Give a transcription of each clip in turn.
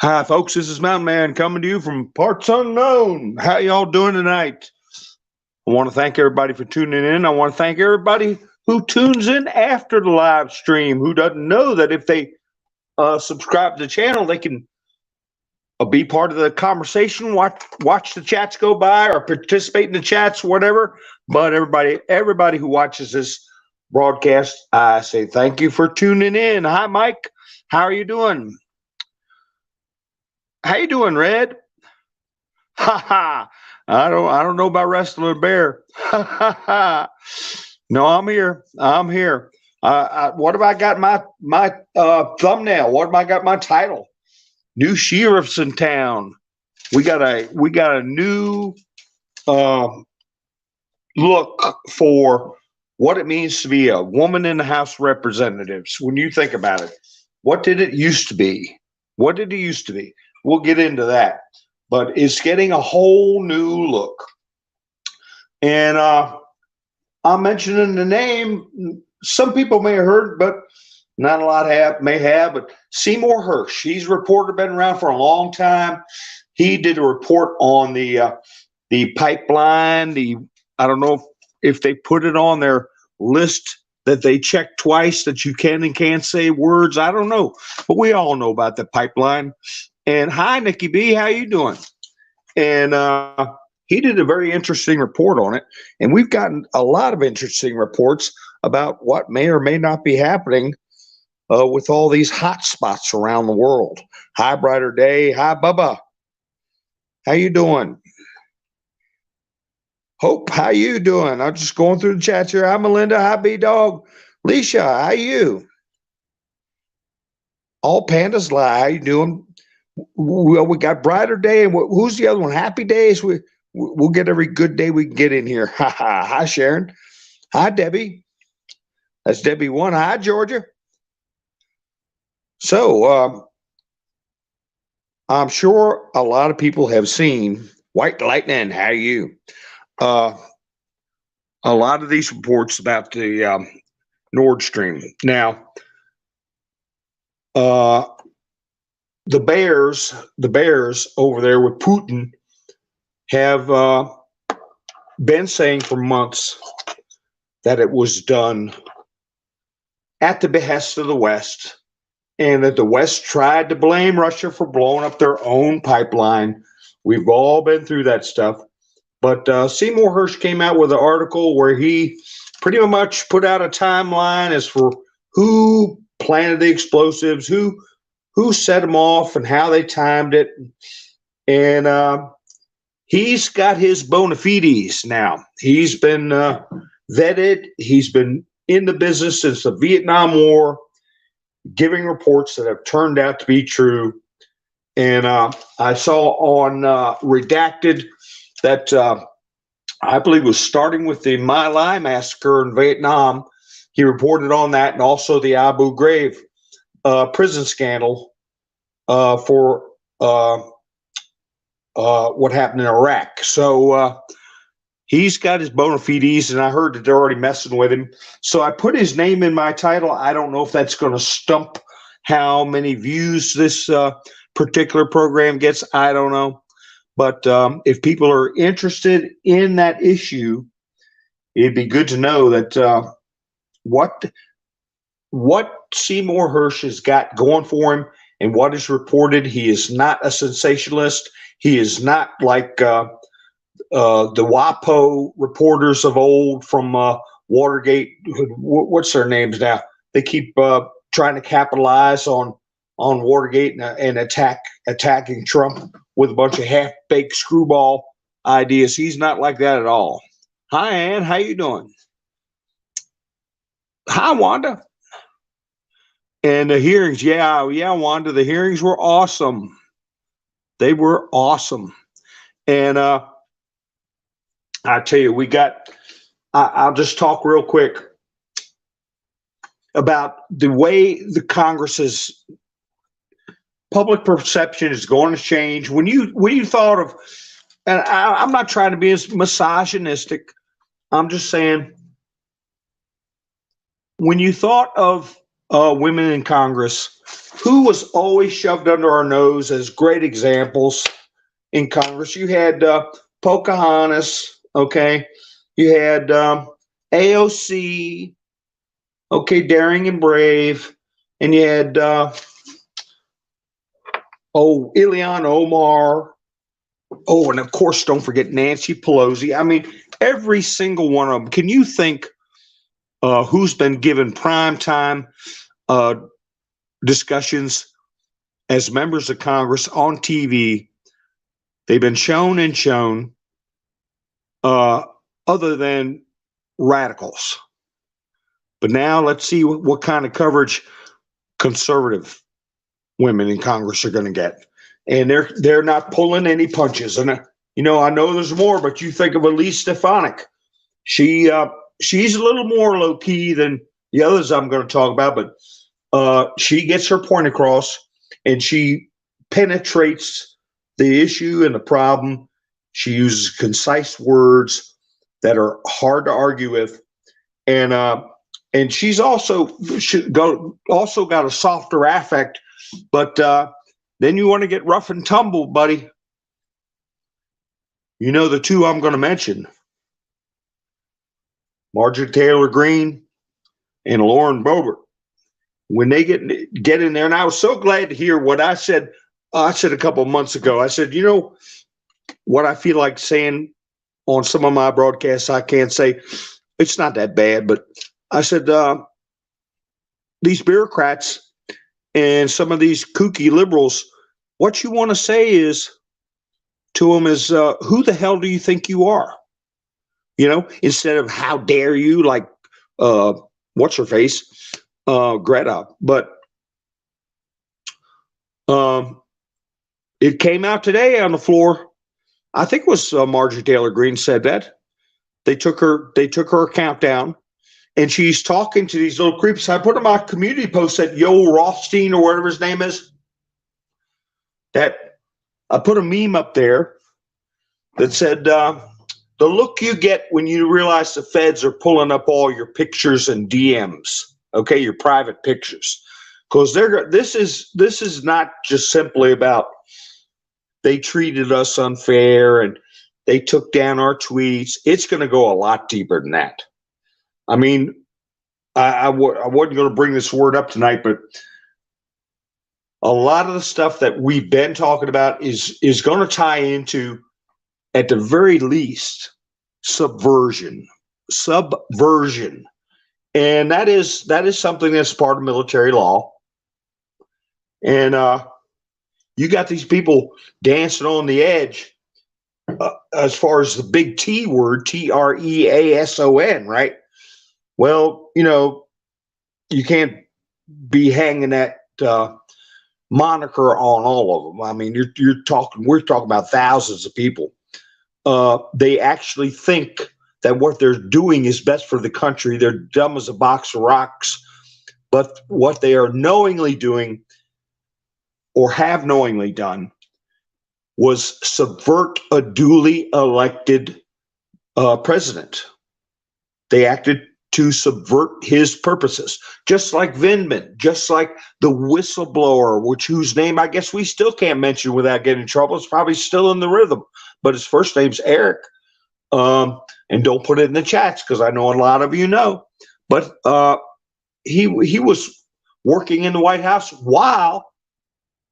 Hi, folks. This is Mountain Man coming to you from parts unknown. How y'all doing tonight? I want to thank everybody for tuning in. I want to thank everybody who tunes in after the live stream, who doesn't know that if they subscribe to the channel, they can be part of the conversation, watch the chats go by, or participate in the chats, whatever. But everybody who watches this broadcast, I say thank you for tuning in. Hi, Mike. How are you doing? How you doing, Red? Ha ha! I don't know about wrestler bear. Ha ha ha! No, I'm here. I'm here. What have I got my thumbnail? What have I got my title? New SHE-riffs in town. We got a new look for what it means to be a woman in the House of Representatives. When you think about it, what did it used to be? What did it used to be? We'll get into that, but it's getting a whole new look. And I'm mentioning the name. Some people may have heard, but not a lot may have. But SEYMOUR HERSH, he's a reporter, been around for a long time. He did a report on the pipeline. I don't know if they put it on their list that they check twice that you can and can't say words. I don't know, but we all know about the pipeline. And hi, Nikki B, how you doing? And he did a very interesting report on it. And we've gotten a lot of interesting reports about what may or may not be happening with all these hot spots around the world. Hi, Brighter Day. Hi, Bubba. How you doing? Hope, how you doing? I'm just going through the chat here. Hi, Melinda. Hi, B-Dog. Leisha, how you? All pandas lie. How you doing? Well, we got Brighter Day, and who's the other one? Happy Days. We'll get every good day we can get in here. Ha ha. Hi, Sharon. Hi, Debbie. That's Debbie 1. Hi, Georgia. So I'm sure a lot of people have seen White Lightning. How are you? A lot of these reports about the Nord Stream. Now, the bears over there with Putin have been saying for months that it was done at the behest of the West, and that the West tried to blame Russia for blowing up their own pipeline. We've all been through that stuff. But SEYMOUR HERSH came out with an article where he pretty much put out a timeline as for who planted the explosives, who set them off, and how they timed it. And he's got his bona fides now. He's been vetted. He's been in the business since the Vietnam War, giving reports that have turned out to be true. And I saw on Redacted that I believe was starting with the My Lai massacre in Vietnam. He reported on that, and also the Abu Ghraib prison scandal for what happened in Iraq. So he's got his bona fides, and I heard that they're already messing with him. So I put his name in my title. I don't know if that's going to stump how many views this particular program gets. I don't know. But if people are interested in that issue, it'd be good to know that what SEYMOUR HERSH has got going for him and what is reported. He is not a sensationalist. He is not like the WAPO reporters of old from Watergate. What's their names now? They keep trying to capitalize on Watergate and attacking Trump with a bunch of half-baked screwball ideas. He's not like that at all. Hi, Ann. How you doing? Hi, Wanda. And the hearings, yeah, Wanda, the hearings were awesome. They were awesome. And I tell you, I'll just talk real quick about the way the Congress's public perception is going to change. When you thought of, and I'm not trying to be as misogynistic, I'm just saying, when you thought of women in Congress who was always shoved under our nose as great examples in Congress? You had Pocahontas, okay? You had AOC, okay, Daring and Brave, and you had Ilhan Omar. Oh, and of course, don't forget Nancy Pelosi. I mean, every single one of them. Can you think who's been given prime time discussions as members of Congress on TV? They've been shown and shown, other than radicals. But now let's see what kind of coverage conservative women in Congress are going to get. And they're not pulling any punches. And you know, I know there's more, but you think of Elise Stefanik. She's a little more low key than the others I'm going to talk about, but she gets her point across, and she penetrates the issue and the problem. She uses concise words that are hard to argue with, and she's also got a softer affect. But then you want to get rough and tumble, buddy. You know the two I'm going to mention: Marjorie Taylor Greene and Lauren Boebert. When they get in there, and I was so glad to hear what I said. I said a couple of months ago. I said, you know what I feel like saying on some of my broadcasts. I can't say it's not that bad, but I said these bureaucrats and some of these kooky liberals, what you want to say is to them is, who the hell do you think you are? You know, instead of how dare you, like what's her face, Greta. But it came out today on the floor. I think it was Marjorie Taylor Greene said that they took her account down, and she's talking to these little creeps. I put in my community post that Yoel Rothstein, or whatever his name is, that I put a meme up there that said, the look you get when you realize the feds are pulling up all your pictures and DMs, okay, your private pictures. Because this is not just simply about they treated us unfair and they took down our tweets. It's going to go a lot deeper than that. I mean, I wasn't going to bring this word up tonight, but a lot of the stuff that we've been talking about is going to tie into, at the very least, subversion, and that is something that's part of military law. And you got these people dancing on the edge, as far as the big T word, TREASON, right? Well, you know, you can't be hanging that moniker on all of them. I mean, we're talking about thousands of people. They actually think that what they're doing is best for the country. They're dumb as a box of rocks. But what they are knowingly doing, or have knowingly done, was subvert a duly elected president. They acted to subvert his purposes, just like Vindman, just like the whistleblower, whose name I guess we still can't mention without getting in trouble. It's probably still in the rhythm, but his first name's Eric. And don't put it in the chats, because I know a lot of you know. But he was working in the White House while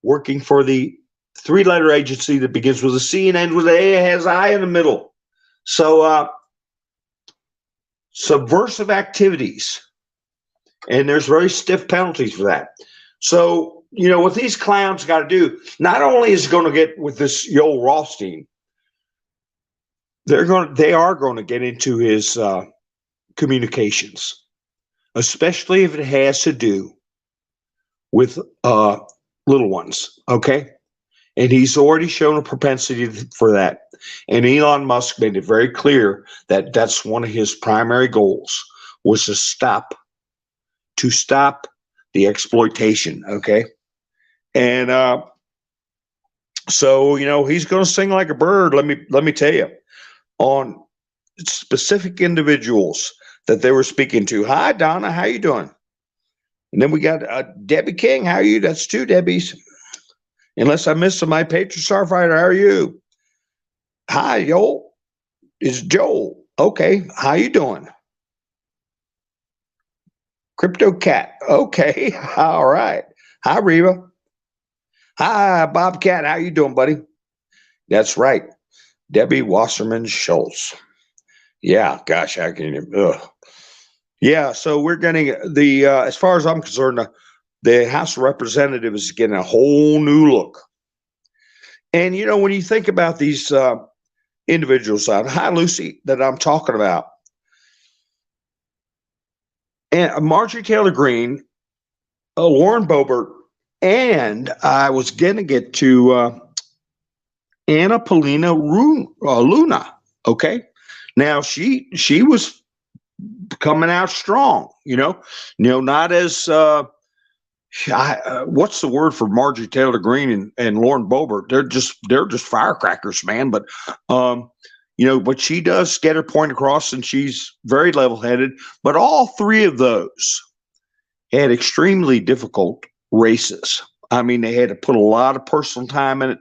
working for the three-letter agency that begins with a C and ends with an A, has an I in the middle. So subversive activities, and there's very stiff penalties for that. So, you know, what these clowns got to do, not only is it going to get with this Yoel Rothstein, they are going to get into his communications, especially if it has to do with little ones, okay? And he's already shown a propensity for that. And Elon Musk made it very clear that that's one of his primary goals, was to stop the exploitation, okay? And so, you know, he's going to sing like a bird, let me tell you, on specific individuals that they were speaking to. Hi, Donna, how you doing? And then we got Debbie King. How are you? That's two Debbies. Unless I missed my patron starfighter. How are you? Hi, Joel. It's Joel. Okay. How you doing? Crypto Cat. Okay. All right. Hi, Reva. Hi, Bobcat. How you doing, buddy? That's right. Debbie Wasserman Schultz. Yeah, gosh, I can. Yeah, so we're getting the, as far as I'm concerned, the House of Representatives is getting a whole new look. And, you know, when you think about these individuals out, hi, Lucy, that I'm talking about, and Marjorie Taylor Greene, Lauren Boebert, and I was going to get to Anna Paulina Luna. Okay, now she was coming out strong. Not as what's the word for Marjorie Taylor Greene and Lauren Boebert? They're just firecrackers, man. But but she does get her point across, and she's very level-headed. But all three of those had extremely difficult races. I mean, they had to put a lot of personal time in it.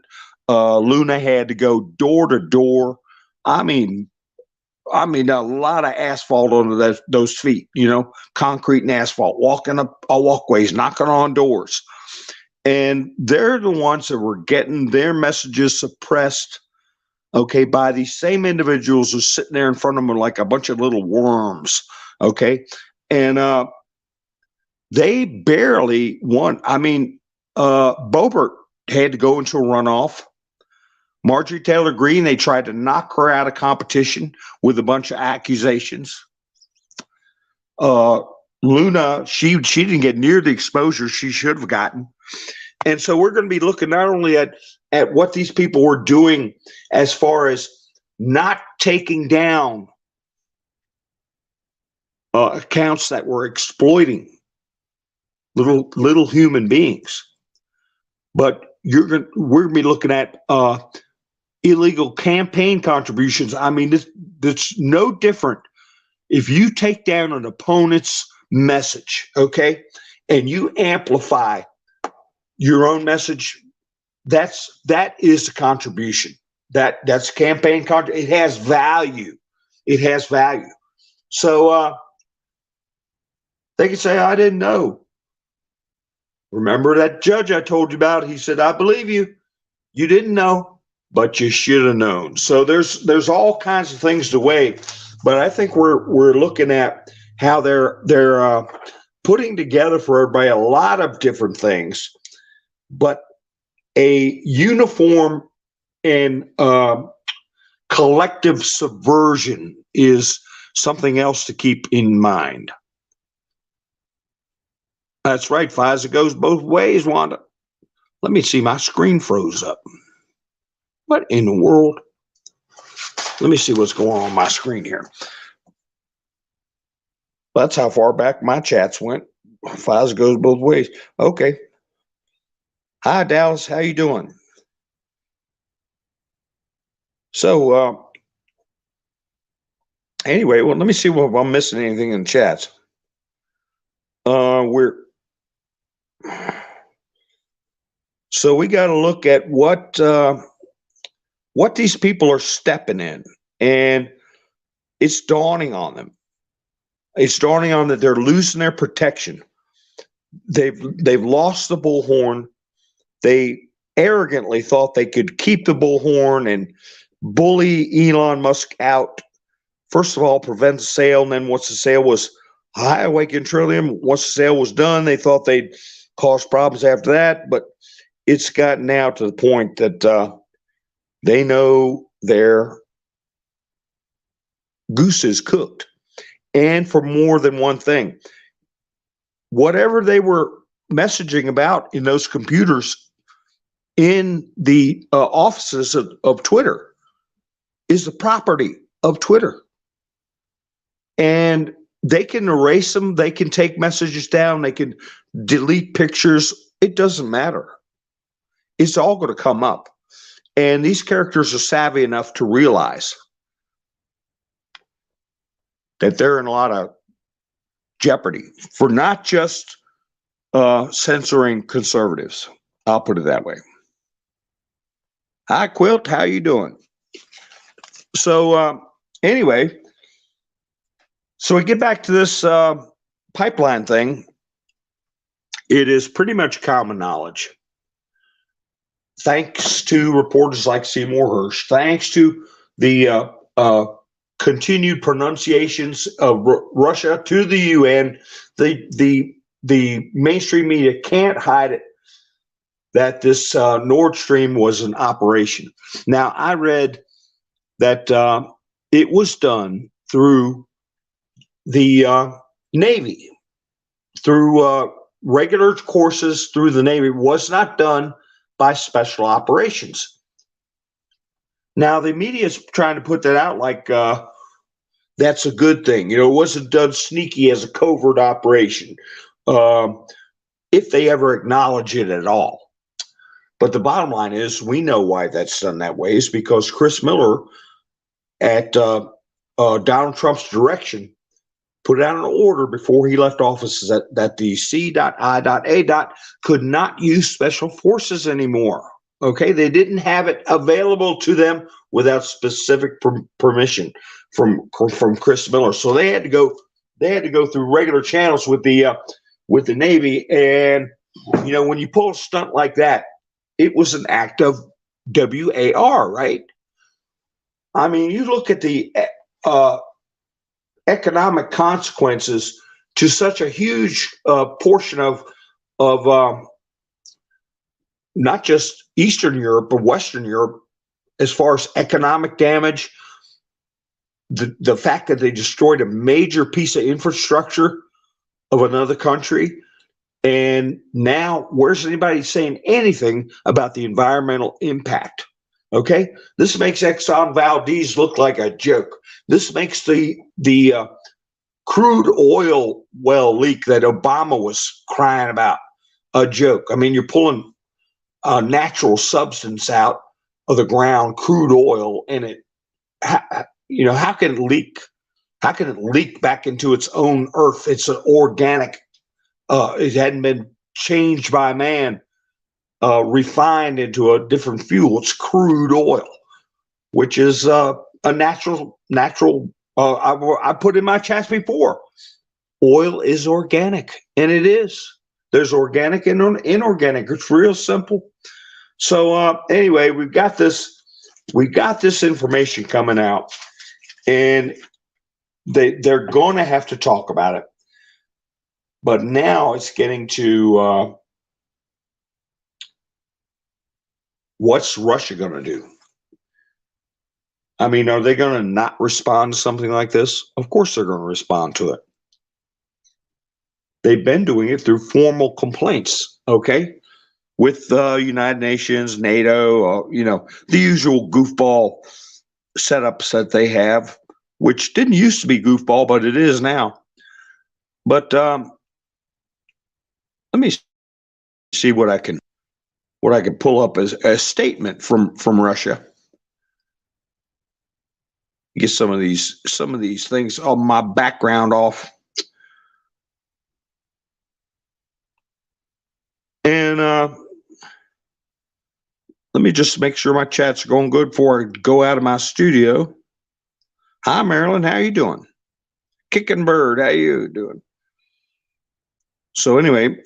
Luna had to go door to door. I mean, a lot of asphalt under those feet, concrete and asphalt, walking up walkways, knocking on doors. And they're the ones that were getting their messages suppressed, okay, by these same individuals who's sitting there in front of them like a bunch of little worms, okay? And they barely won. I mean, Boebert had to go into a runoff. Marjorie Taylor Greene, they tried to knock her out of competition with a bunch of accusations. Luna, she didn't get near the exposure she should have gotten. And so we're going to be looking not only at what these people were doing as far as not taking down accounts that were exploiting little human beings, but we're going to be looking at illegal campaign contributions. I mean, it's no different if you take down an opponent's message, okay, and you amplify your own message. That is a contribution. That's campaign it has value. It has value. So they can say, "I didn't know." Remember that judge I told you about? He said, "I believe you. You didn't know, but you should have known." So there's all kinds of things to weigh, but I think we're looking at how they're putting together for everybody a lot of different things, but a uniform and collective subversion is something else to keep in mind. That's right, FISA goes both ways, Wanda. Let me see, my screen froze up. What in the world? Let me see what's going on my screen here. That's how far back my chats went. FISA goes both ways. Okay. Hi, Dallas. How you doing? So, anyway, well, let me see if I'm missing anything in the chats. So we got to look at what these people are stepping in, and it's dawning on them. It's dawning on that they're losing their protection. They've lost the bullhorn. They arrogantly thought they could keep the bullhorn and bully Elon Musk out. First of all, prevent the sale, and then once the sale was high awakened trillium, once the sale was done, they thought they'd cause problems after that. But it's gotten now to the point that they know their goose is cooked, and for more than one thing. Whatever they were messaging about in those computers in the offices of Twitter is the property of Twitter. And they can erase them. They can take messages down. They can delete pictures. It doesn't matter. It's all going to come up. And these characters are savvy enough to realize that they're in a lot of jeopardy for not just censoring conservatives. I'll put it that way. Hi, Quilt. How you doing? So anyway, so we get back to this pipeline thing. It is pretty much common knowledge, thanks to reporters like SEYMOUR HERSH, thanks to the continued pronunciations of Russia to the UN, the mainstream media can't hide it, that this Nord Stream was an operation. Now, I read that it was done through the Navy, through regular courses through the Navy. It was not done by special operations. Now, the media is trying to put that out like that's a good thing. You know, it wasn't done sneaky as a covert operation, if they ever acknowledge it at all. But the bottom line is, we know why that's done that way, is because Chris Miller, at Donald Trump's direction, put out an order before he left office that the C.I.A. could not use special forces anymore. Okay, they didn't have it available to them without specific permission from Chris Miller. So they had to go through regular channels with the Navy. And you know, when you pull a stunt like that, it was an act of WAR, right? I mean, you look at the economic consequences to such a huge portion of not just Eastern Europe, but Western Europe, as far as economic damage, the fact that they destroyed a major piece of infrastructure of another country. And now, where's anybody saying anything about the environmental impact? Okay, this makes Exxon Valdez look like a joke. This makes the crude oil well leak that Obama was crying about a joke. I mean, you're pulling a natural substance out of the ground, crude oil, and it, you know, how can it leak? How can it leak back into its own earth? It's an organic. It hadn't been changed by man, refined into a different fuel. It's crude oil, which is a natural. I put in my chats before, oil is organic, and it is. There's organic and inorganic. It's real simple. So anyway, we got this information coming out, and they're going to have to talk about it. But now it's getting to what's Russia going to do? I mean, are they going to not respond to something like this? Of course they're going to respond to it. They've been doing it through formal complaints, okay, with United Nations, NATO, you know, the usual goofball setups that they have, which didn't used to be goofball, but it is now. But let me see what I can pull up as a statement from Russia. Get some of these things on my background off. And let me just make sure my chats are going good before I go out of my studio. Hi, Marilyn. How you doing? Kicking Bird. How you doing? So anyway,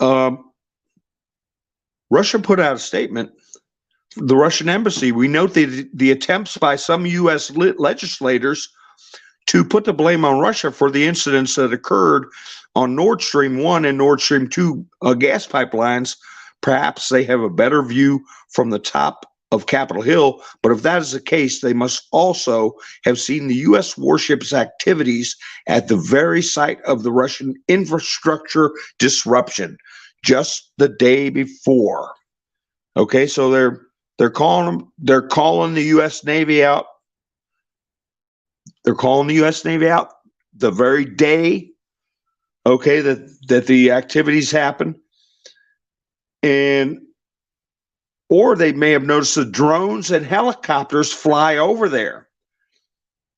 Russia put out a statement. The Russian embassy, we note the attempts by some U.S. legislators to put the blame on Russia for the incidents that occurred on Nord Stream 1 and Nord Stream 2 gas pipelines. Perhaps they have a better view from the top of Capitol Hill, but if that is the case, they must also have seen the U.S. warships' activities at the very site of the Russian infrastructure disruption just the day before. Okay, so they're calling the U.S. Navy out. They're calling the U.S. Navy out the very day, okay, that the activities happen. And or they may have noticed the drones and helicopters fly over there,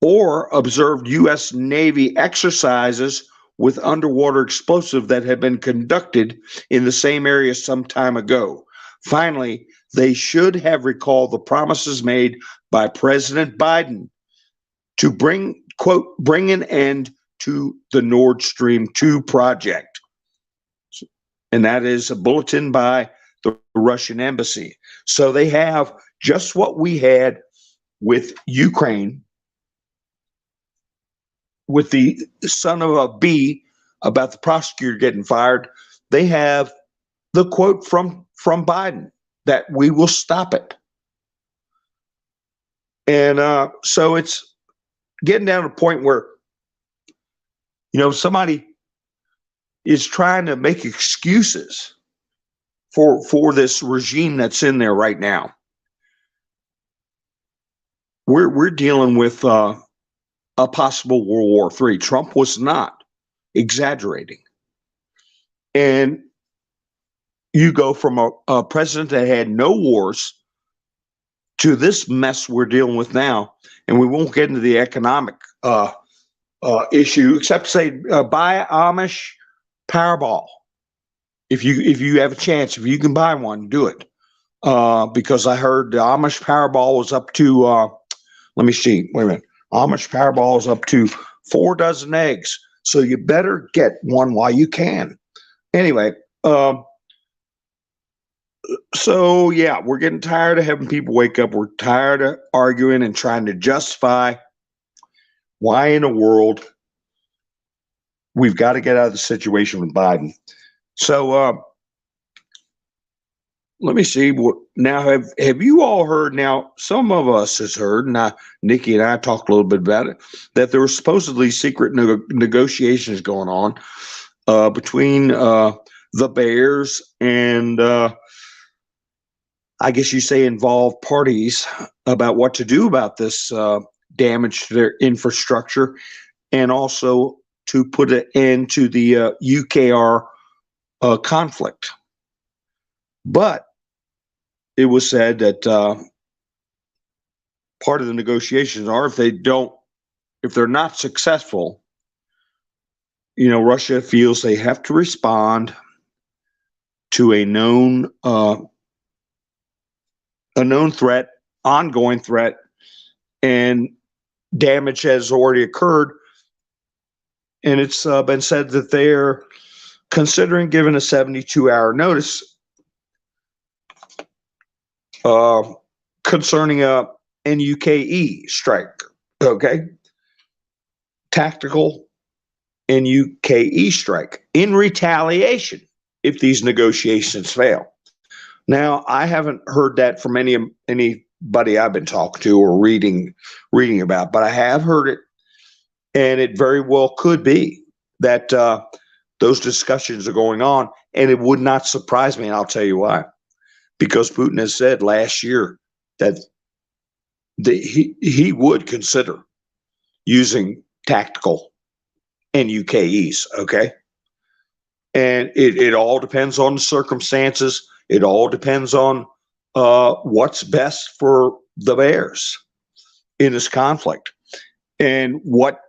or observed U.S. Navy exercises with underwater explosive that had been conducted in the same area some time ago. Finally, they should have recalled the promises made by President Biden to bring, quote, bring an end to the Nord Stream 2 project. And that is a bulletin by the Russian embassy. So they have just what we had with Ukraine, with the son of a bee about the prosecutor getting fired. They have the quote from Biden that we will stop it. And so it's getting down to a point where, somebody is trying to make excuses for this regime that's in there right now. We're dealing with a possible World War III. Trump was not exaggerating. And you go from a president that had no wars to this mess we're dealing with now, and we won't get into the economic issue, except to say buy Amish Powerball. If you have a chance, if you can buy one, do it. Because I heard the Amish Powerball was up to, let me see, wait a minute. Amish Powerball is up to 4 dozen eggs. So you better get one while you can. Anyway, so yeah, we're getting tired of having people wake up. We're tired of arguing and trying to justify why in the world we've got to get out of the situation with Biden. So let me see. Now, have you all heard? Now, some of us has heard, and Nikki and I talked a little bit about it, that there were supposedly secret negotiations going on between the Bears and I guess you say involved parties about what to do about this damage to their infrastructure, and also to put an end to the UKR conflict. But it was said that part of the negotiations are if they're not successful, Russia feels they have to respond to a known threat, ongoing threat, and damage has already occurred. And it's been said that they're considering giving a 72-hour notice concerning a NUKE strike, okay? Tactical NUKE strike in retaliation if these negotiations fail. Now, I haven't heard that from anybody I've been talking to or reading about, but I have heard it, and it very well could be that those discussions are going on, and it would not surprise me, and I'll tell you why. Because Putin has said last year that he would consider using tactical NUKEs, okay? And it all depends on the circumstances. It all depends on what's best for the Bears in this conflict and what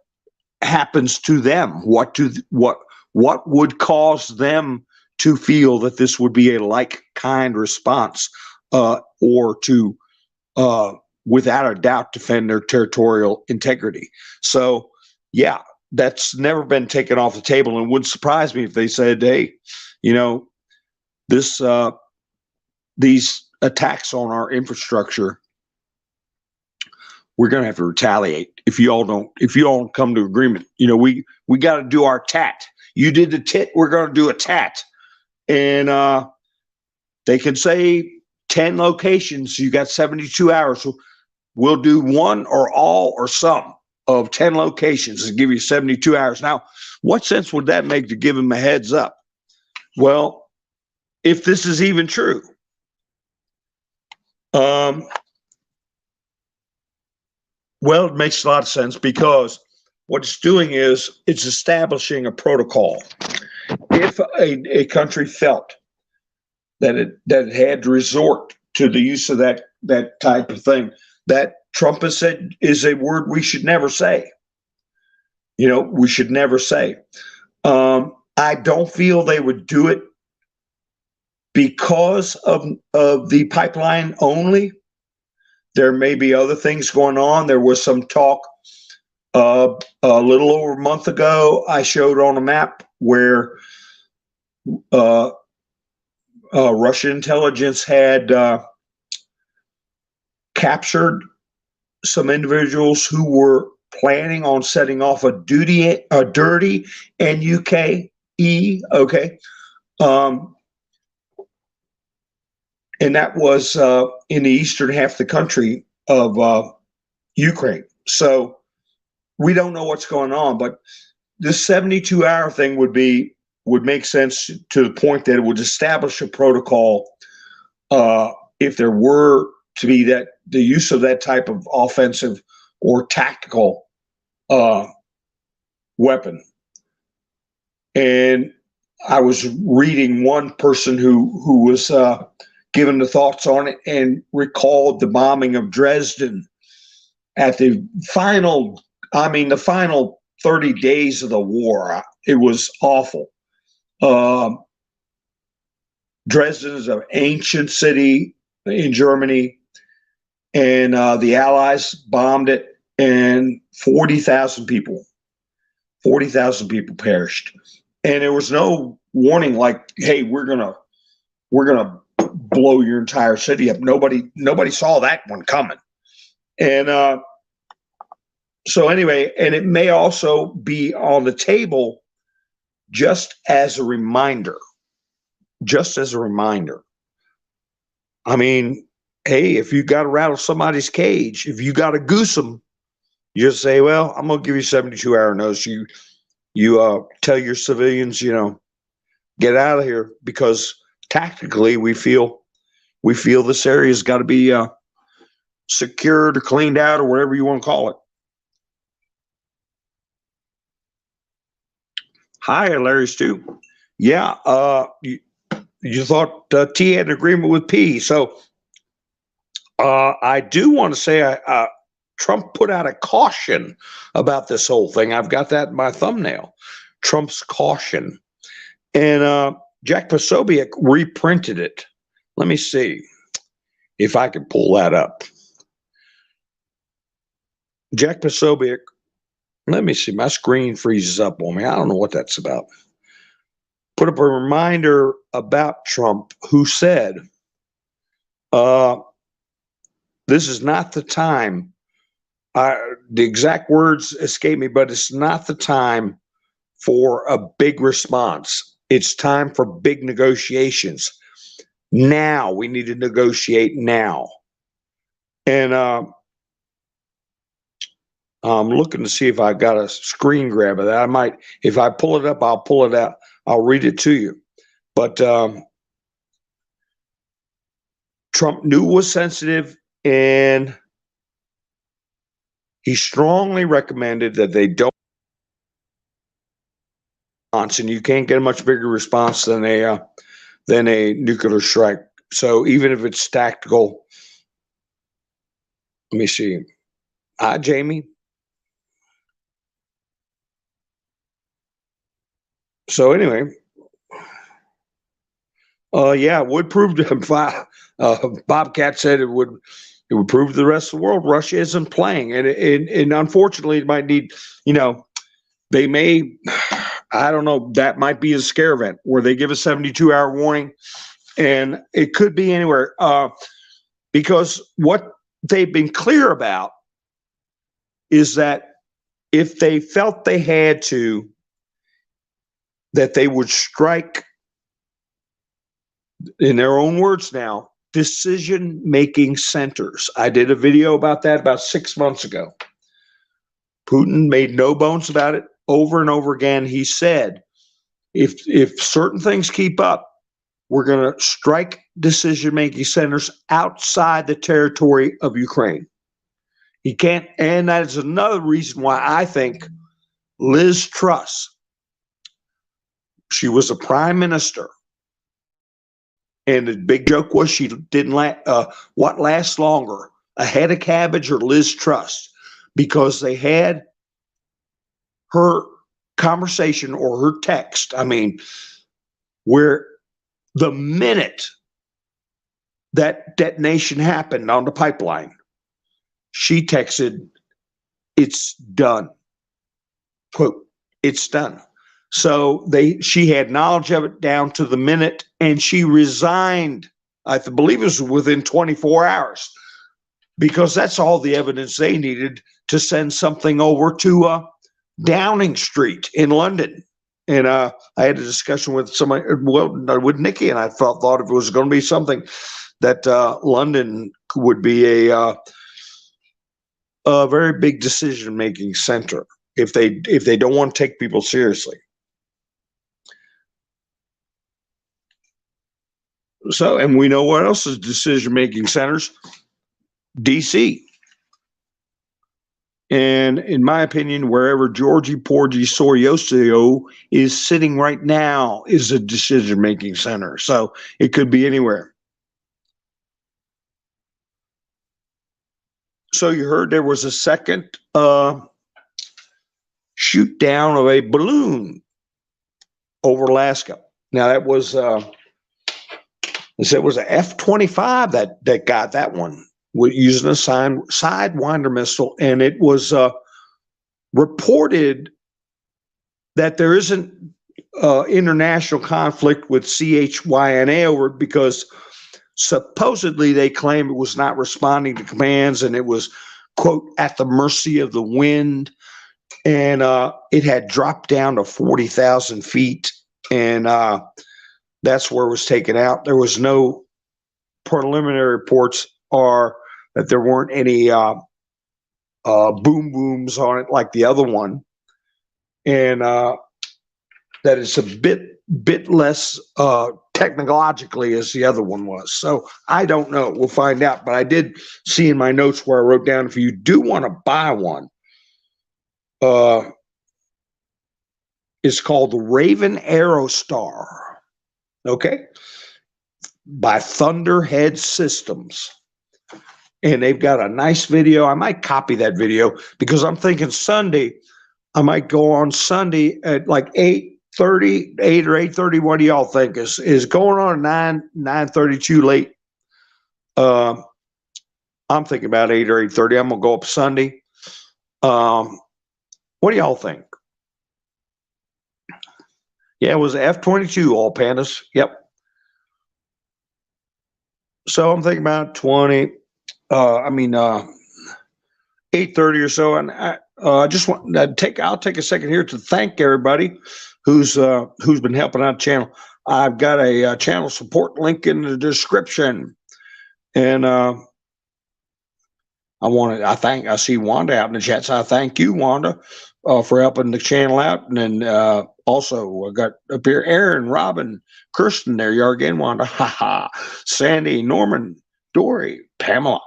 happens to them. What would cause them to feel that this would be a like-kind response, or to, without a doubt, defend their territorial integrity. So, yeah, that's never been taken off the table, and it wouldn't surprise me if they said, "Hey, these attacks on our infrastructure, we're going to have to retaliate if you all don't come to agreement. We got to do our tat. You did the tit, we're going to do a tat." And they can say 10 locations, you got 72 hours. So we'll do one or all or some of 10 locations and give you 72 hours. Now, what sense would that make to give them a heads up? Well, if this is even true, well, it makes a lot of sense, because what it's doing is it's establishing a protocol. If a country felt that it had to resort to the use of that type of thing, that Trump has said is a word we should never say. We should never say. I don't feel they would do it because of the pipeline only. There may be other things going on. There was some talk a little over a month ago. I showed on a map where Russian intelligence had captured some individuals who were planning on setting off a dirty NUKE, okay, and that was in the eastern half of the country of Ukraine. So we don't know what's going on, but this 72-hour thing would make sense to the point that it would establish a protocol if there were to be the use of that type of offensive or tactical weapon. And I was reading one person who was given the thoughts on it and recalled the bombing of Dresden at the final 30 days of the war. It was awful. Dresden is an ancient city in Germany, and the Allies bombed it, and 40,000 people perished. And there was no warning like, hey, we're gonna blow your entire city up. Nobody saw that one coming. And so anyway, and it may also be on the table just as a reminder. I mean, hey, if you got to rattle somebody's cage, if you got to goose them, you just say, well, I'm going to give you 72-hour notice. You tell your civilians, get out of here, because tactically we feel this area's got to be secured or cleaned out or whatever you want to call it. Hi, Larry Stu. Yeah, you thought T had an agreement with P. So I do want to say Trump put out a caution about this whole thing. I've got that in my thumbnail, Trump's caution. And Jack Posobiec reprinted it. Let me see if I can pull that up. Jack Posobiec, let me see, my screen freezes up on me. I don't know what that's about. Put up a reminder about Trump, who said, this is not the time. The exact words escape me, but it's not the time for a big response. It's time for big negotiations. Now, we need to negotiate now. And I'm looking to see if I got a screen grab of that. I might, if I pull it up, I'll pull it out. I'll read it to you. But Trump knew it was sensitive, and he strongly recommended that they don't. And you can't get a much bigger response than a nuclear strike. So even if it's tactical, let me see. Hi, Jamie. So anyway, yeah, it would prove to Bobcat said it would prove to the rest of the world Russia isn't playing, and unfortunately, it might need, they may, I don't know, that might be a scare event where they give a 72-hour warning, and it could be anywhere, because what they've been clear about is that if they felt they had to, that they would strike, in their own words now, decision-making centers. I did a video about that about 6 months ago. Putin made no bones about it. Over and over again, he said, if certain things keep up, we're going to strike decision-making centers outside the territory of Ukraine. He can't, and that is another reason why I think Liz Truss, she was a prime minister, and the big joke was she didn't what lasts longer, a head of cabbage or Liz Truss, because they had her conversation or her text. I mean, where the minute that detonation happened on the pipeline, she texted, "It's done." Quote, "It's done." So she had knowledge of it down to the minute, and she resigned. I believe it was within 24 hours, because that's all the evidence they needed to send something over to Downing Street in London. And I had a discussion with somebody, well, with Nikki, and I thought if it was going to be something that London would be a very big decision-making center if they don't want to take people seriously. So, and we know what else is decision-making centers? DC. And in my opinion, wherever Georgie Porgy Sorioso is sitting right now is a decision-making center. So it could be anywhere. So you heard there was a second shoot down of a balloon over Alaska. Now that was it was an F-25 that got that one, using a Sidewinder missile, and it was reported that there isn't international conflict with CHYNA over it, because supposedly they claim it was not responding to commands, and it was, quote, at the mercy of the wind, and it had dropped down to 40,000 feet, and that's where it was taken out. There was no preliminary reports or that there weren't any boom booms on it like the other one, and that it's a bit less technologically as the other one was. So I don't know. We'll find out. But I did see in my notes where I wrote down, if you do want to buy one, it's called the Raven Aerostar. Okay, by Thunderhead Systems. And they've got a nice video. I might copy that video, because I'm thinking Sunday, I might go on Sunday at like 8:30, 8 or 8:30. What do y'all think is going on at 9:32 late? I'm thinking about 8 or 8:30. I'm gonna go up Sunday. What do y'all think? Yeah, it was F-22, all pandas. Yep. So I'm thinking about 8:30 or so, and I just want I'll take a second here to thank everybody who's been helping out the channel. I've got a channel support link in the description, and I see Wanda out in the chat, so I thank you, Wanda, for helping the channel out. And then also I got up here Aaron, Robin, Kirsten, there you are again, Wanda, Sandy, Norman, Dory, Pamela,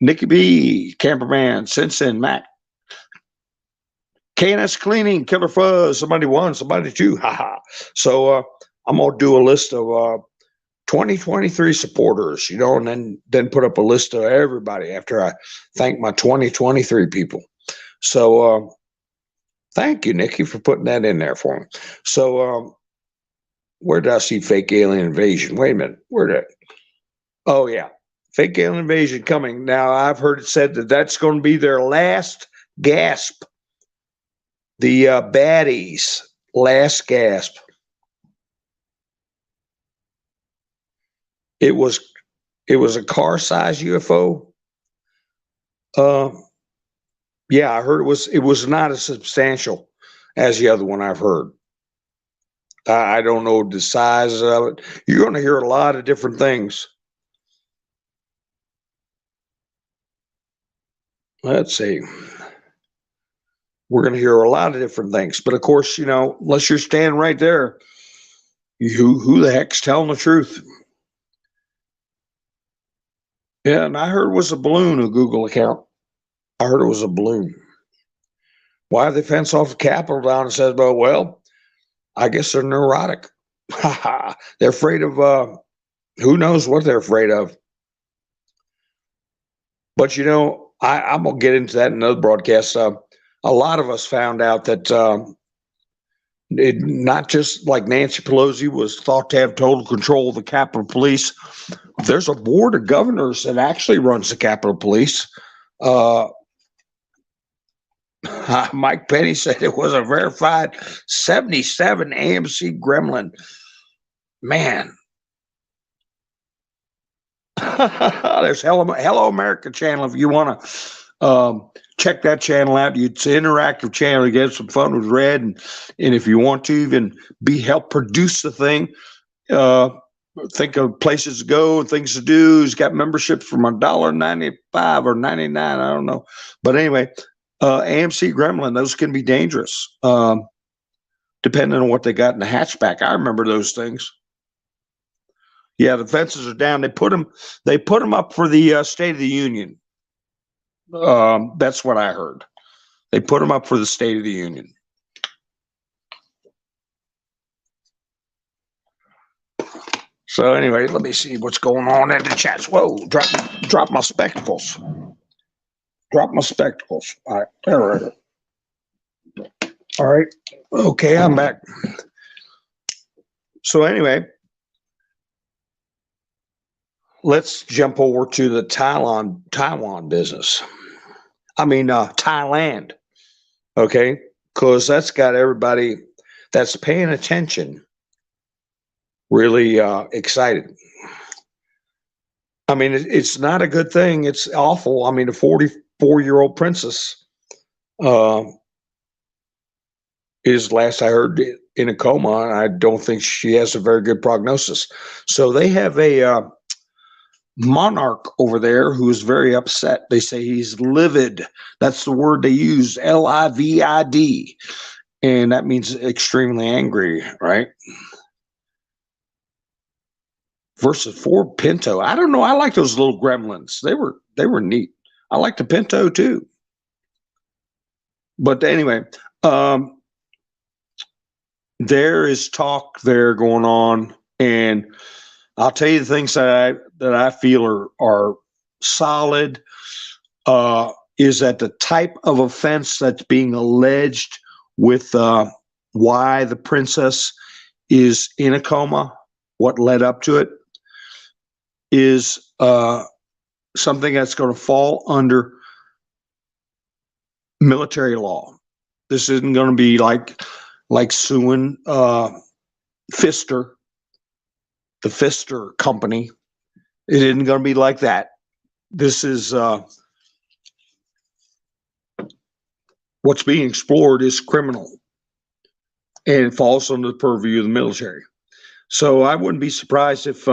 Nikki B, Camperman, Simpson, Mac, KNS Cleaning, Killer Fuzz, somebody one, somebody two, So I'm gonna do a list of 2023 supporters, and then put up a list of everybody after I thank my 2023 people. So thank you, Nikki, for putting that in there for me. So where did I see fake alien invasion? Wait a minute, where did? Oh yeah, fake alien invasion coming. Now I've heard it said that that's going to be their last gasp. The baddies' last gasp. It was a car-sized UFO. Yeah, I heard it was not as substantial as the other one I've heard. I don't know the size of it. You're going to hear a lot of different things. Let's see. We're going to hear a lot of different things, but of course, unless you're standing right there, who the heck's telling the truth? Yeah, and I heard it was a balloon, a Google account. I heard it was a balloon. Why did they fence off the Capitol down and says, well, I guess they're neurotic. They're afraid of, who knows what they're afraid of. But, I'm going to get into that in another broadcast. A lot of us found out that Not just like Nancy Pelosi was thought to have total control of the Capitol Police. There's a board of governors that actually runs the Capitol Police. Mike Penny said it was a verified 77 AMC Gremlin. Man. There's Hello America channel if you want to check that channel out. It's an interactive channel. You get some fun with Red, and if you want to even help produce the thing, think of places to go and things to do. He's got memberships from $1.95 or 99. I don't know, but anyway, AMC Gremlin, those can be dangerous, depending on what they got in the hatchback. I remember those things. Yeah, the fences are down. They put them up for the State of the Union. That's what I heard. They put them up for the State of the Union. So anyway, let me see what's going on in the chats. Whoa, drop my spectacles. Drop my spectacles. All right, there. All right. Okay, I'm back. So anyway, let's jump over to the Taiwan business. I mean, Thailand. Okay, because that's got everybody that's paying attention really excited. I mean, it's not a good thing. It's awful. I mean, a 44-year-old princess is, last I heard, in a coma, and I don't think she has a very good prognosis. So they have a monarch over there who is very upset. They say he's livid. That's the word they use, L-I-V-I-D. And that means extremely angry, right? Versus Ford Pinto. I don't know. I like those little gremlins. They were neat. I like the Pinto too. But anyway, there is talk there going on, and I'll tell you the things that I feel are solid. Is that the type of offense that's being alleged with why the princess is in a coma, what led up to it, is something that's going to fall under military law. This isn't going to be like suing Pfister, the Pfister company. It isn't going to be like that. This is what's being explored is criminal, and it falls under the purview of the military. So I wouldn't be surprised if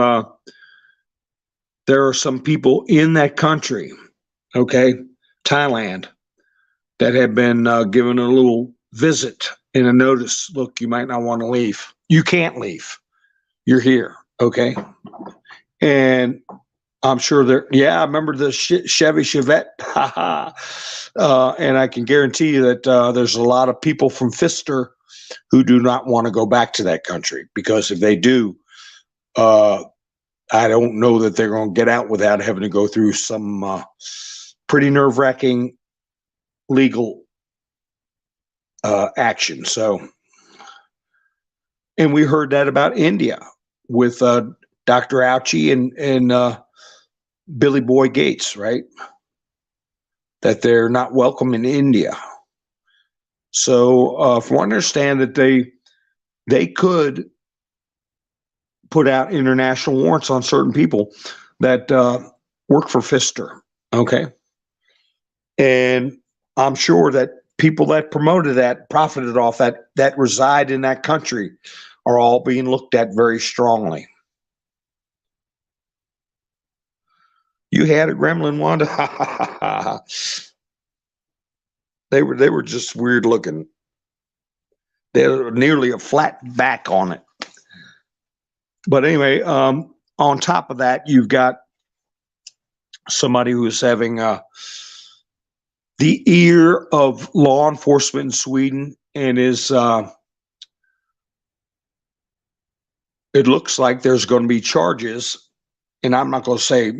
there are some people in that country, okay, Thailand, that have been given a little visit and a notice. Look, you might not want to leave. You can't leave. You're here, okay? And I'm sure I remember the Chevy Chevette. And I can guarantee you that there's a lot of people from Pfister who do not want to go back to that country, because if they do, I don't know that they're going to get out without having to go through some pretty nerve-wracking legal action. So, and we heard that about India with Dr. Auchi and Billy Boy Gates, right? That they're not welcome in India. So, from what I understand, that they could put out international warrants on certain people that work for Pfister, okay? And I'm sure that people that promoted that, profited off that reside in that country, are all being looked at very strongly. You had a gremlin, Wanda? They were just weird looking. They had nearly a flat back on it. But anyway, on top of that, you've got somebody who is having the ear of law enforcement in Sweden, and is it looks like there's going to be charges, and I'm not going to say,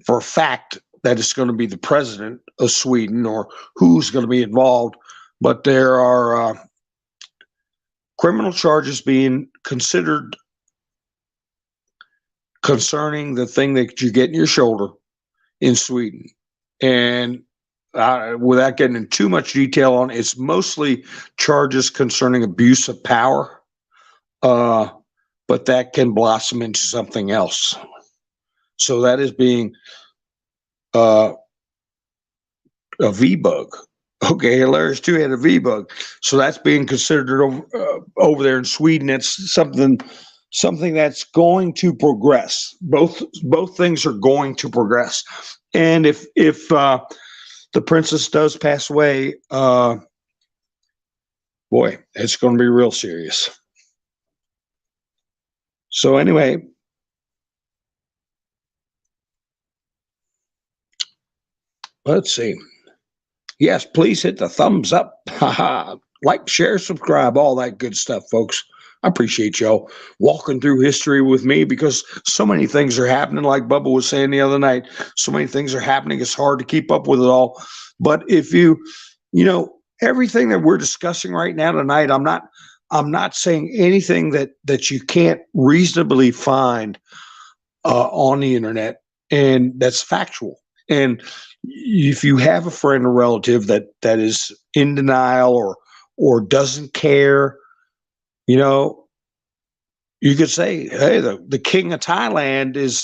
for a fact that it's going to be the president of Sweden or who's going to be involved, but there are criminal charges being considered concerning the thing that you get in your shoulder in Sweden. And without getting into too much detail on it, it's mostly charges concerning abuse of power, but that can blossom into something else. So that is being a V-bug. Okay, Hilarious 2 had a V-bug. So that's being considered over there in Sweden. It's something that's going to progress. Both things are going to progress. And if the princess does pass away, boy, it's going to be real serious. So anyway, let's see. Yes, please hit the thumbs up. Like, share, subscribe, all that good stuff, folks. I appreciate y'all walking through history with me, because so many things are happening. Like Bubba was saying the other night, so many things are happening. It's hard to keep up with it all. But if you everything that we're discussing right now tonight, I'm not saying anything that you can't reasonably find on the internet, and that's factual. And if you have a friend or relative that is in denial or doesn't care, you could say, hey, the king of Thailand is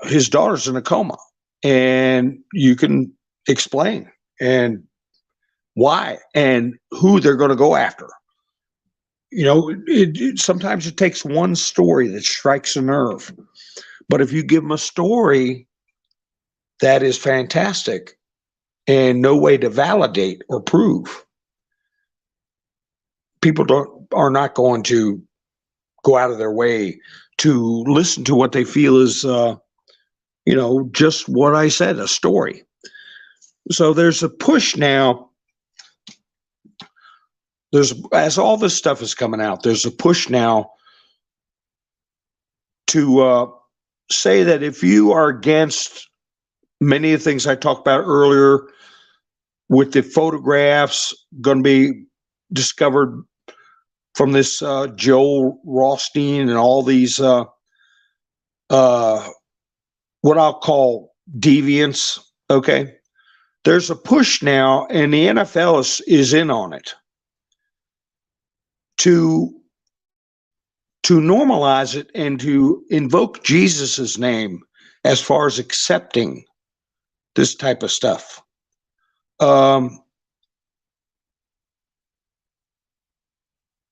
his daughter's in a coma, and you can explain and why and who they're going to go after. Sometimes it takes one story that strikes a nerve, but if you give them a story that is fantastic and no way to validate or prove, people are not going to go out of their way to listen to what they feel is, just what I said, a story. So there's a push now. As all this stuff is coming out, there's a push now to say that if you are against many of the things I talked about earlier, with the photographs going to be discovered from this Joel Rothstein and all these what I'll call deviants, okay? There's a push now, and the NFL is in on it, to normalize it and to invoke Jesus's name as far as accepting this type of stuff. And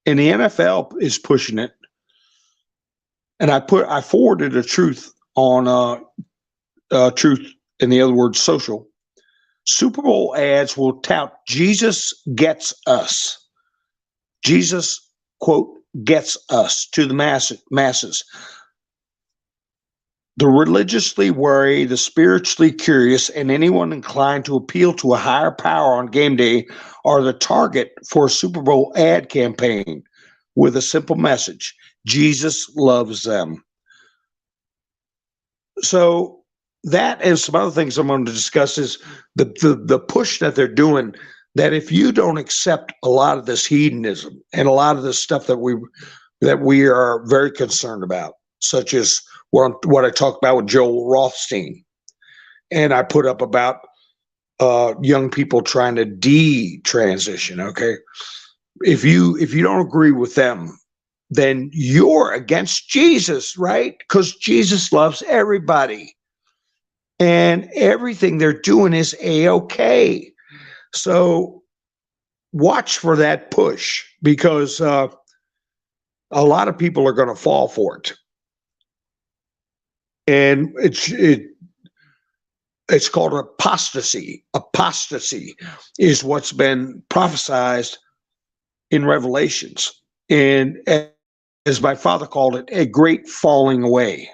the NFL is pushing it. And I forwarded a truth on Truth, in the other words, social. Super Bowl ads will tout Jesus gets us. Jesus, quote, gets us to the masses. The religiously wary, the spiritually curious, and anyone inclined to appeal to a higher power on game day are the target for a Super Bowl ad campaign with a simple message: Jesus loves them. So that and some other things I'm going to discuss is the push that they're doing, that if you don't accept a lot of this hedonism and a lot of this stuff that we are very concerned about, such as what I talked about with Joel Rothstein, and I put up about young people trying to de-transition. Okay, if you don't agree with them, then you're against Jesus, right? Because Jesus loves everybody, and everything they're doing is A-okay. So watch for that push, because a lot of people are going to fall for it. And it's called apostasy. Apostasy is what's been prophesied in Revelations. And as my father called it, a great falling away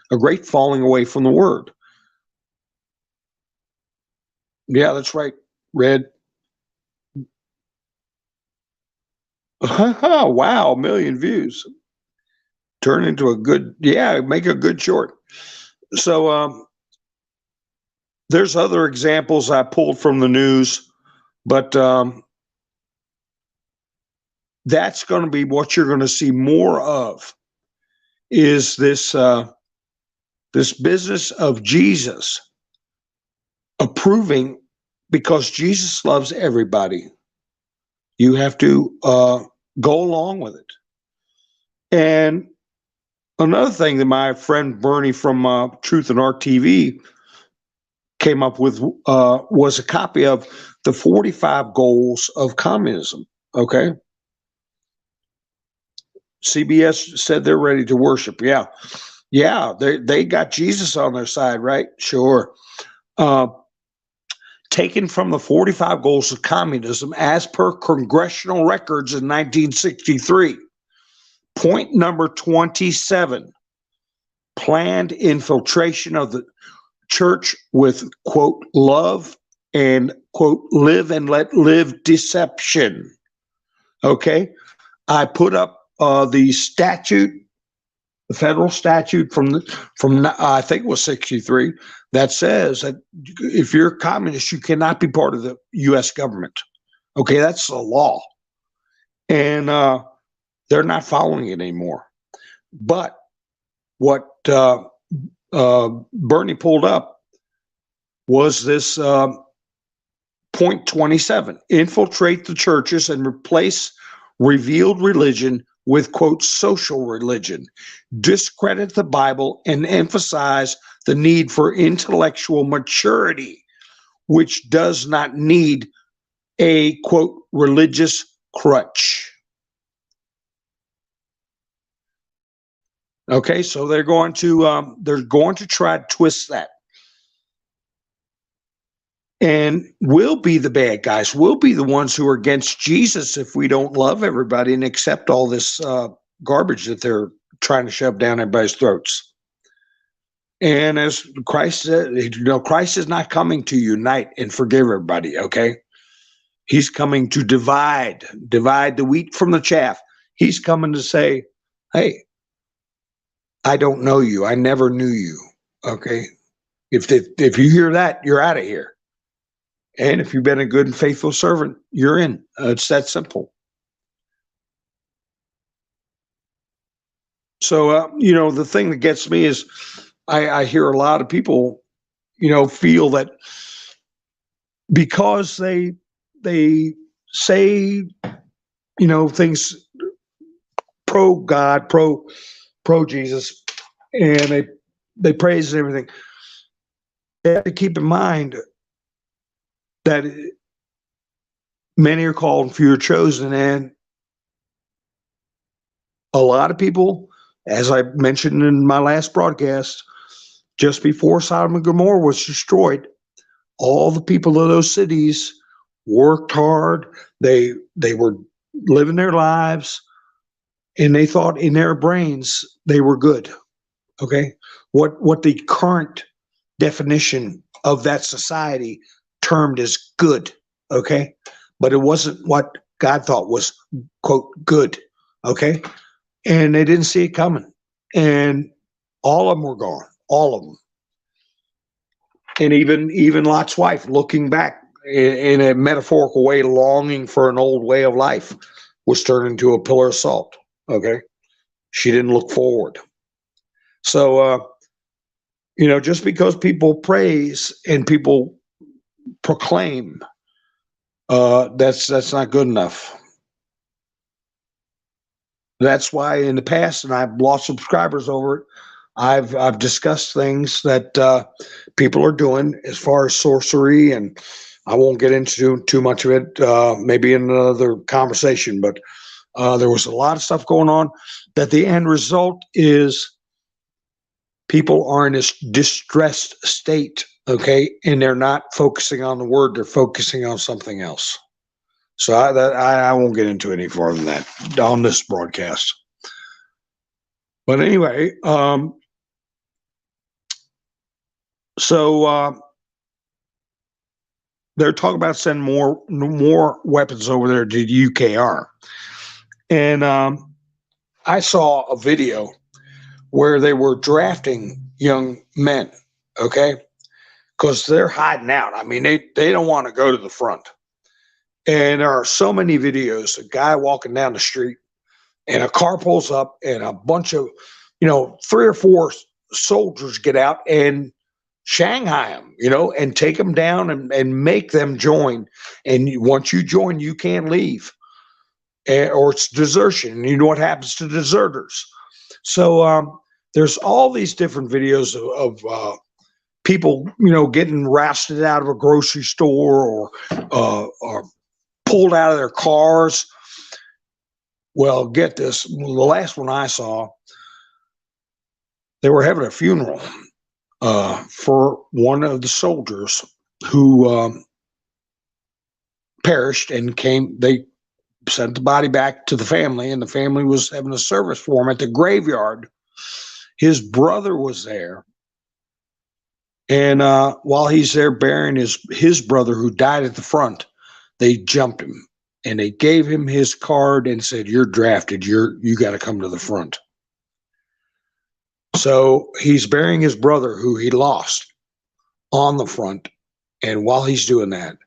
from the word. Yeah, that's right, Red. Wow, 1 million views. Turn into make a good short. So there's other examples I pulled from the news, but that's going to be what you're going to see more of, is this this business of Jesus approving, because Jesus loves everybody. You have to go along with it. And another thing that my friend Bernie from Truth and Art TV came up with was a copy of the 45 Goals of Communism. Okay. CBS said they're ready to worship. Yeah. Yeah. They got Jesus on their side, right? Sure. Taken from the 45 Goals of Communism as per congressional records in 1963. Point number 27, planned infiltration of the church with, quote, love and, quote, live and let live deception. Okay. I put up the statute, the federal statute from I think it was 63, that says that if you're a communist, you cannot be part of the U.S. government. Okay, that's the law. And they're not following it anymore. But what Bernie pulled up was this point 27, infiltrate the churches and replace revealed religion with, quote, social religion, discredit the Bible, and emphasize the need for intellectual maturity, which does not need a, quote, religious crutch. Okay, so they're going to try to twist that. And we'll be the bad guys. We'll be the ones who are against Jesus if we don't love everybody and accept all this garbage that they're trying to shove down everybody's throats. And as Christ said, Christ is not coming to unite and forgive everybody, okay? He's coming to divide the wheat from the chaff. He's coming to say, hey, I don't know you. I never knew you, okay? If you hear that, you're out of here. And if you've been a good and faithful servant, you're in. It's that simple. So, the thing that gets me is I hear a lot of people, feel that because they say, things pro God, pro Jesus, and they praise and everything, they have to keep in mind that many are called and few are chosen. And a lot of people, as I mentioned in my last broadcast, just before Sodom and Gomorrah was destroyed, all the people of those cities worked hard. They were living their lives, and they thought in their brains they were good. Okay? What the current definition of that society termed as good, okay? But it wasn't what God thought was, quote, good, okay? And they didn't see it coming. And all of them were gone, all of them. And even Lot's wife, looking back in a metaphorical way, longing for an old way of life, was turned into a pillar of salt, okay? She didn't look forward. So, just because people praise and people proclaim, that's not good enough. That's why in the past, and I've lost subscribers over it, I've discussed things that people are doing as far as sorcery, and I won't get into too much of it, maybe in another conversation, but there was a lot of stuff going on that the end result is people are in this distressed state, okay, and they're not focusing on the word, they're focusing on something else. So I won't get into any further than that on this broadcast. But anyway, so they're talking about sending more weapons over there to the UKR. And I saw a video where they were drafting young men, okay? Because they're hiding out. I mean, they don't want to go to the front. And there are so many videos, a guy walking down the street and a car pulls up and a bunch of, 3 or 4 soldiers get out and Shanghai them, and take them down and make them join. And once you join, you can't leave, or it's desertion. And you know what happens to deserters. So there's all these different videos of people, getting rousted out of a grocery store or pulled out of their cars. Well, get this. The last one I saw, they were having a funeral for one of the soldiers who perished, and they sent the body back to the family, and the family was having a service for him at the graveyard. His brother was there. And while he's there burying his brother who died at the front, they jumped him and they gave him his card and said, "You're drafted. You got to come to the front." So he's burying his brother who he lost on the front. And while he's doing that,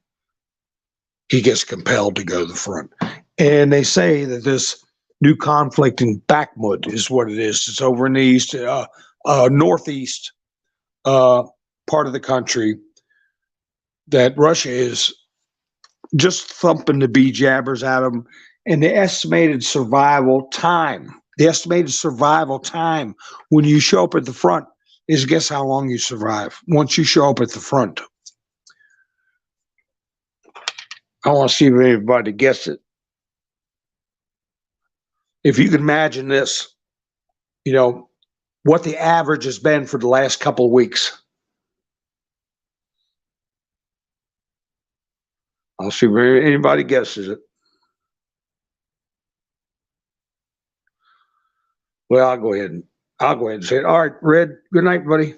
he gets compelled to go to the front. And they say that this new conflict in Bakhmut is what it is. It's over in the east, northeast part of the country, that Russia is just thumping the bee jabbers out of them. And the estimated survival time when you show up at the front is, guess how long you survive once you show up at the front. I want to see if anybody gets it. If you can imagine this, what the average has been for the last couple of weeks. I'll see if anybody guesses it. Well, I'll go ahead and say it. All right, Red, good night, buddy.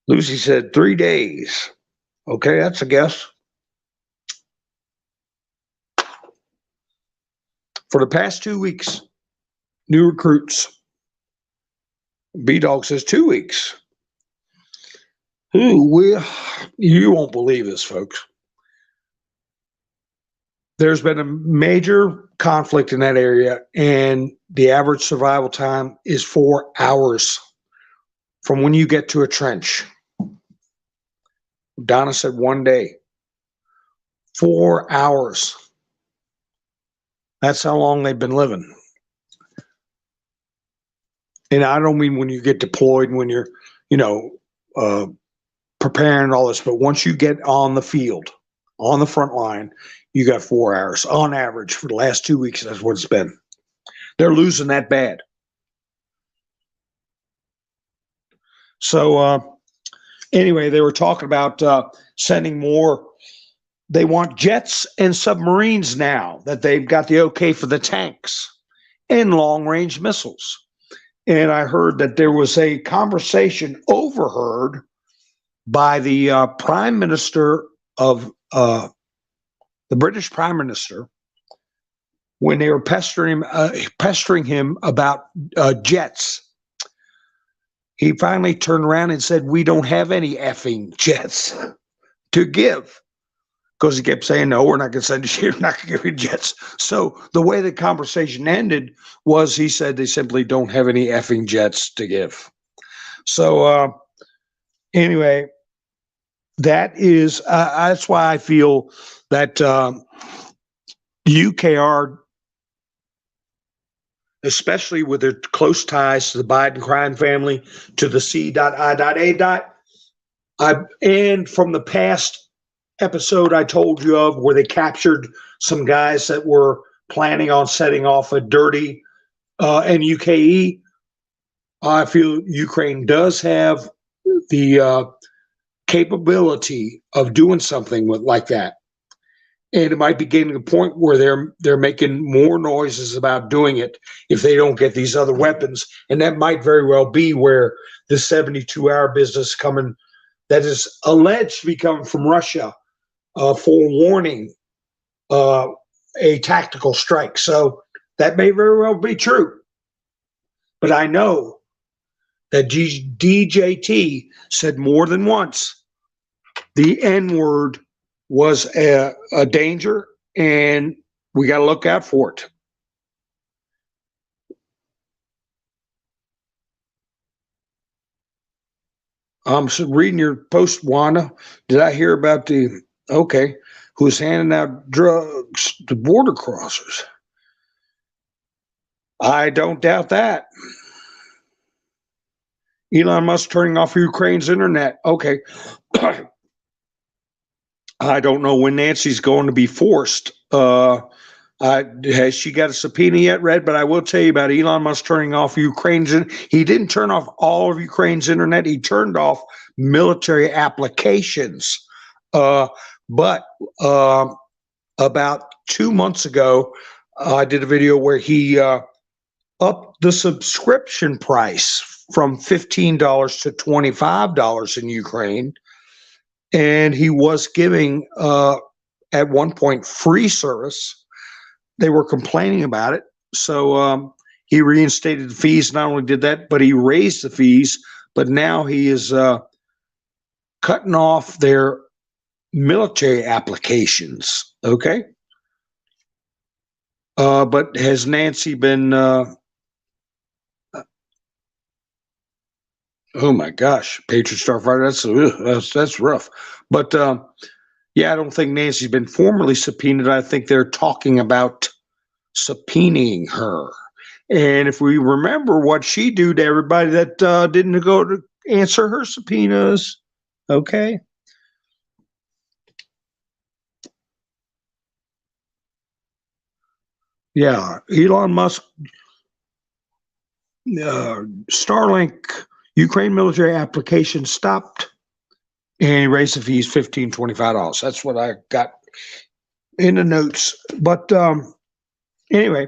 Lucy said 3 days. Okay, that's a guess. For the past 2 weeks, new recruits. B-Dog says 2 weeks. You won't believe this, folks. There's been a major conflict in that area, and the average survival time is 4 hours from when you get to a trench. Donna said 1 day. 4 hours. That's how long they've been living. And I don't mean when you get deployed, when you're, preparing all this, but once you get on the field, on the front line, you got 4 hours on average for the last 2 weeks. That's what it's been. They're losing that bad. So anyway, they were talking about sending more. They want jets and submarines now that they've got the okay for the tanks and long-range missiles. And I heard that there was a conversation overheard by the Prime Minister of the British Prime Minister when they were pestering him about jets. He finally turned around and said, "We don't have any effing jets to give." Because he kept saying, "No, we're not going to send you. We're not going to give you jets." So the way the conversation ended was he said they simply don't have any effing jets to give. So anyway, that's why I feel that UKR, especially with their close ties to the Biden crime family, to the C.I.A. And from the past episode I told you of where they captured some guys that were planning on setting off a dirty NUKE, I feel Ukraine does have the capability of doing something like that. And it might be getting to the point where they're making more noises about doing it if they don't get these other weapons. And that might very well be where the 72-hour business coming, that is alleged to be coming from Russia, forewarning a tactical strike. So that may very well be true. But I know that DJT said more than once the N-word was a danger, and we got to look out for it. I'm reading your post, Wanda. Did I hear about who's handing out drugs to border crossers? I don't doubt that. Elon Musk turning off Ukraine's internet. Okay. I don't know when Nancy's going to be forced. Has she got a subpoena yet, Red? But I will tell you about Elon Musk turning off Ukraine's. He didn't turn off all of Ukraine's internet. He turned off military applications. But about 2 months ago, I did a video where he upped the subscription price from $15 to $25 in Ukraine. And he was giving, at one point, free service. They were complaining about it. So he reinstated the fees. Not only did that, but he raised the fees. But now he is cutting off their military applications. Okay. But has Nancy been... oh my gosh, Patriot Starfighter, that's rough. But yeah, I don't think Nancy's been formally subpoenaed. I think they're talking about subpoenaing her. And if we remember what she do to everybody that didn't go to answer her subpoenas, okay? Yeah, Elon Musk, Starlink, Ukraine military application stopped, and he raised the fees $15, $25. That's what I got in the notes. But anyway,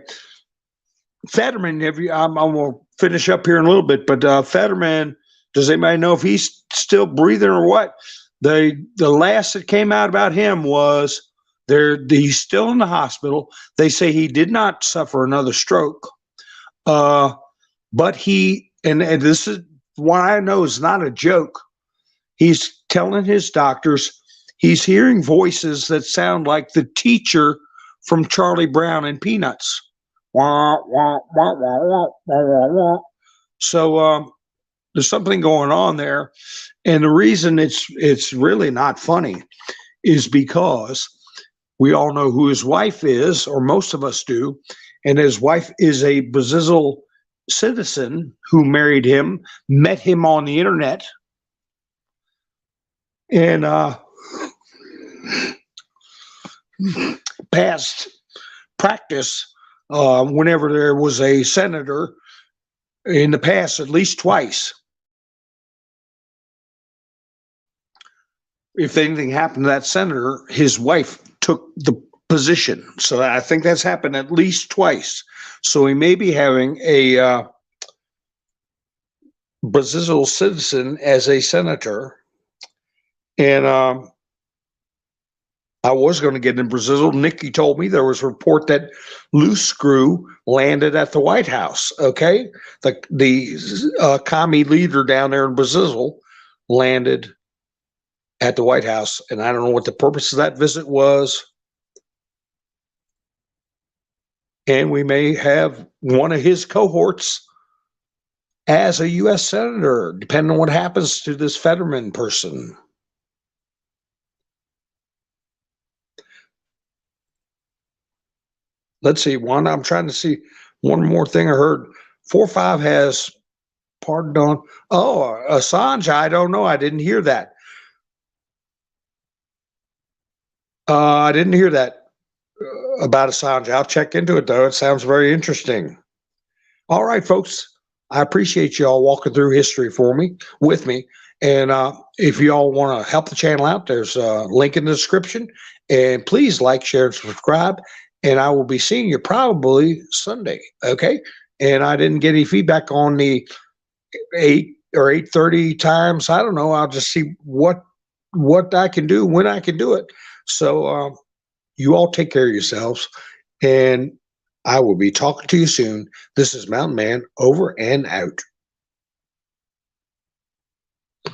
Fetterman, I'm going to finish up here in a little bit, but Fetterman, does anybody know if he's still breathing or what? The last that came out about him was he's still in the hospital. They say he did not suffer another stroke, but he, and this is why I know it's not a joke. He's telling his doctors he's hearing voices that sound like the teacher from Charlie Brown and Peanuts. Wah, wah, wah, wah, wah, wah, wah. So there's something going on there. And the reason it's really not funny is because we all know who his wife is, or most of us do. And his wife is a Brazil citizen who married him, met him on the internet, and past practice, whenever there was a senator in the past, at least twice, if anything happened to that senator, his wife took the position. So I think that's happened at least twice. So he may be having a Brazil citizen as a senator. And I was going to get in Brazil. Nikki told me there was a report that loose screw landed at the White House. Okay, the commie leader down there in Brazil landed at the White House, and I don't know what the purpose of that visit was. And we may have one of his cohorts as a U.S. senator, depending on what happens to this Fetterman person. Let's see, Wanda, I'm trying to see one more thing I heard. 4-5 has pardoned on. Oh, Assange, I don't know. I didn't hear that. I didn't hear that about Assange. I'll check into it, though. It sounds very interesting. All right, folks. I appreciate you all walking through history with me. And if you all want to help the channel out, there's a link in the description. And please like, share, and subscribe. And I will be seeing you probably Sunday, okay? And I didn't get any feedback on the 8 or 8:30 times. I don't know. I'll just see what I can do, when I can do it. So you all take care of yourselves, and I will be talking to you soon. This is Mountain Man, over and out.